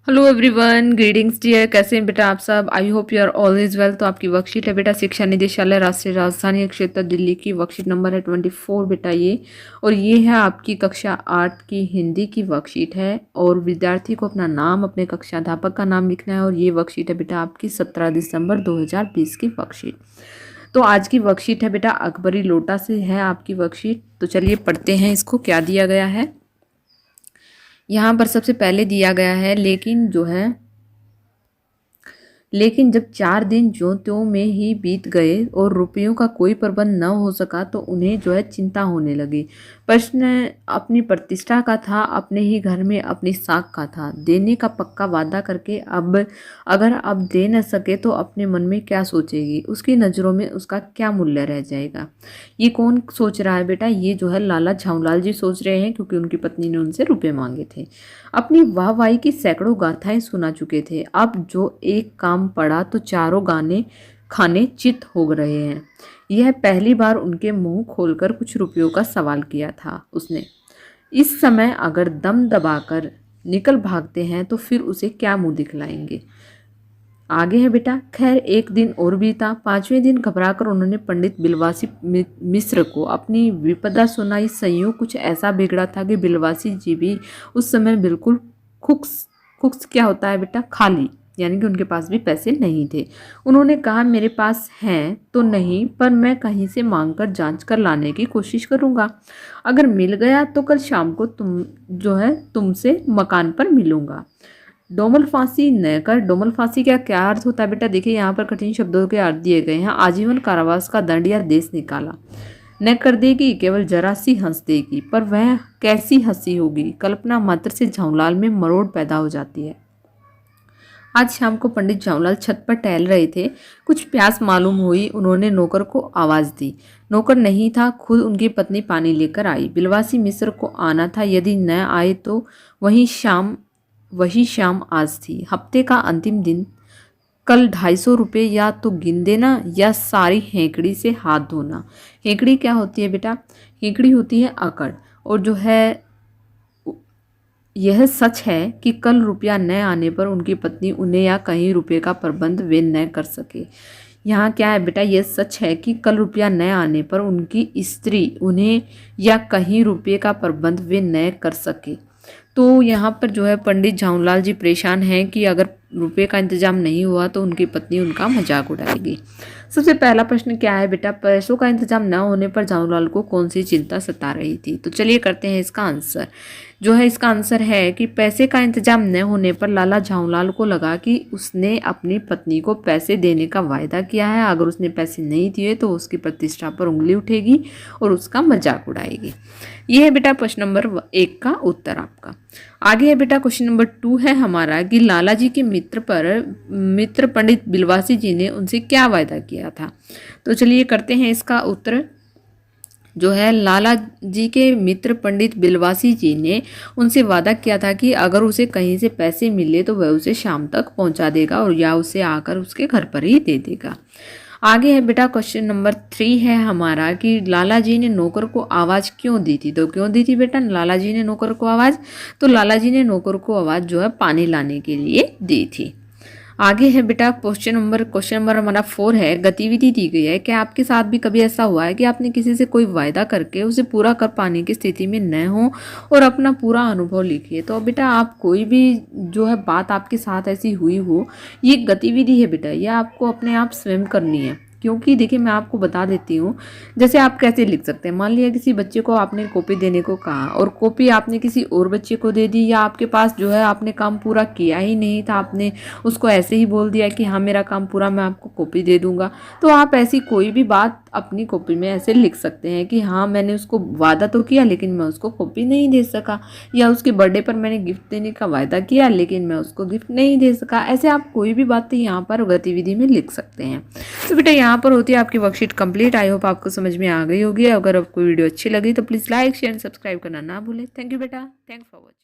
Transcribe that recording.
Hello everyone, greetings dear. कैसे हैं बेटा आप सब? I hope you are always well. तो आपकी वर्कशीट है बेटा शिक्षा निदेशालय राष्ट्रीय राजधानी क्षेत्र दिल्ली की। वर्कशीट नंबर है 24 बेटा ये। और ये है आपकी कक्षा 8 की हिंदी की वर्कशीट है। और विद्यार्थी को अपना नाम, अपने कक्षा अध्यापक का नाम लिखना है। और ये वर्कशीट है बेटा आपकी 17 दिसंबर 2020 की वर्कशीट। तो आज की वर्कशीट है बेटा अकबरी लोटा से है आपकी वर्कशीट। तो चलिए पढ़ते हैं इसको, क्या दिया गया है। यहाँ पर सबसे पहले दिया गया है लेकिन जब 4 दिन ज्यों त्यों में ही बीत गए और रुपयों का कोई प्रबंध न हो सका तो उन्हें चिंता होने लगी। प्रश्न अपनी प्रतिष्ठा का था, अपने ही घर में अपनी साख का था। देने का पक्का वादा करके अगर अब दे न सके तो अपने मन में क्या सोचेगी, उसकी नज़रों में उसका क्या मूल्य रह जाएगा। ये कौन सोच रहा है बेटा? ये लाला झाऊलाल जी सोच रहे हैं, क्योंकि उनकी पत्नी ने उनसे रुपए मांगे थे। अपनी वाहवाही की सैकड़ों गाथाएं सुना चुके थे। अब जो एक काम पड़ा तो चारों गाने खाने चित हो रहे हैं। यह पहली बार उनके मुंह खोलकर कुछ रुपयों का सवाल किया था उसने। इस समय अगर दम दबाकर निकल भागते हैं तो फिर उसे क्या मुंह दिखलाएंगे। आगे है बेटा। खैर एक दिन और बीता। 5वें दिन घबराकर उन्होंने पंडित बिलवासी मिश्र को अपनी विपदा सुनाई। संयोग कुछ ऐसा बिगड़ा था कि बिलवासी जी भी उस समय बिल्कुल खुक्स खुक्स क्या होता है बेटा? खाली, यानी कि उनके पास भी पैसे नहीं थे। उन्होंने कहा मेरे पास हैं तो नहीं, पर मैं कहीं से मांगकर जांच कर लाने की कोशिश करूंगा। अगर मिल गया तो कल शाम को तुमसे मकान पर मिलूंगा। डोमल फांसी न कर। डोमल फांसी का क्या अर्थ होता है बेटा? देखिए यहाँ पर कठिन शब्दों के अर्थ दिए गए हैं। आजीवन कारावास का दंड या देश निकाला। न कर देगी, केवल जरा सी हंस देगी, पर वह कैसी हंसी होगी, कल्पना मात्र से झाऊलाल में मरोड़ पैदा हो जाती है। आज शाम को पंडित झाऊलाल छत पर टहल रहे थे। कुछ प्यास मालूम हुई। उन्होंने नौकर को आवाज दी। नौकर नहीं था, खुद उनकी पत्नी पानी लेकर आई। बिलवासी मिश्र को आना था, यदि न आए तो वही शाम आज थी। हफ्ते का अंतिम दिन। कल 250 रुपये या तो गिन देना या सारी हेकड़ी से हाथ धोना। हेकड़ी क्या होती है बेटा? हेकड़ी होती है अकड़। और यह सच है कि कल रुपया न आने पर उनकी पत्नी उन्हें या कहीं रुपये का प्रबंध वे न कर सके। यहाँ क्या है बेटा? यह सच है कि कल रुपया न आने पर उनकी स्त्री उन्हें या कहीं रुपये का प्रबंध वे न कर सके। तो यहाँ पर पंडित झाऊलाल जी परेशान हैं कि अगर रुपये का इंतजाम नहीं हुआ तो उनकी पत्नी उनका मजाक उड़ाएगी। सबसे पहला प्रश्न क्या है बेटा? पैसों का इंतजाम न होने पर झाऊलाल को कौन सी चिंता सता रही थी? तो चलिए करते हैं इसका आंसर। इसका आंसर है कि पैसे का इंतजाम न होने पर लाला झाऊलाल को लगा कि उसने अपनी पत्नी को पैसे देने का वायदा किया है। अगर उसने पैसे नहीं दिए तो उसकी प्रतिष्ठा पर उंगली उठेगी और उसका मजाक उड़ाएगी। ये है बेटा प्रश्न नंबर 1 का उत्तर आपका। आगे है बेटा क्वेश्चन नंबर 2 है हमारा कि लाला जी के मित्र पंडित बिलवासी जी ने उनसे क्या वायदा किया था। तो चलिए करते हैं इसका उत्तर। लाला जी के मित्र पंडित बिलवासी जी ने उनसे वादा किया था कि अगर उसे कहीं से पैसे मिले तो वह उसे शाम तक पहुंचा देगा और या उसे आकर उसके घर पर ही दे देगा। आगे है बेटा क्वेश्चन नंबर 3 है हमारा कि लाला जी ने नौकर को आवाज़ क्यों दी थी। तो क्यों दी थी बेटा लाला जी ने नौकर को आवाज़? तो लाला जी ने नौकर को आवाज़ पानी लाने के लिए दी थी। आगे है बेटा क्वेश्चन नंबर हमारा 4 है। गतिविधि दी गई है। क्या आपके साथ भी कभी ऐसा हुआ है कि आपने किसी से कोई वायदा करके उसे पूरा कर पाने की स्थिति में न हो और अपना पूरा अनुभव लिखिए। तो बेटा आप कोई भी बात आपके साथ ऐसी हुई हो, ये गतिविधि है बेटा, यह आपको अपने आप स्वयं करनी है। क्योंकि देखिए मैं आपको बता देती हूँ, जैसे आप कैसे लिख सकते हैं। मान लिया किसी बच्चे को आपने कॉपी देने को कहा और कॉपी आपने किसी और बच्चे को दे दी, या आपके पास आपने काम पूरा किया ही नहीं था, आपने उसको ऐसे ही बोल दिया कि हाँ मेरा काम पूरा, मैं आपको कॉपी दे दूंगा। तो आप ऐसी कोई भी बात अपनी कॉपी में ऐसे लिख सकते हैं कि हाँ मैंने उसको वादा तो किया लेकिन मैं उसको कॉपी नहीं दे सका, या उसके बर्थडे पर मैंने गिफ्ट देने का वायदा किया लेकिन मैं उसको गिफ्ट नहीं दे सका। ऐसे आप कोई भी बात यहाँ पर गतिविधि में लिख सकते हैं। तो बेटा यहाँ पर होती है आपकी वर्कशीट कंप्लीट। आई होप आपको समझ में आ गई होगी। अगर आपको वीडियो अच्छी लगी तो प्लीज़ लाइक शेयर सब्सक्राइब करना ना भूलें। थैंक यू बेटा। Thanks for watching.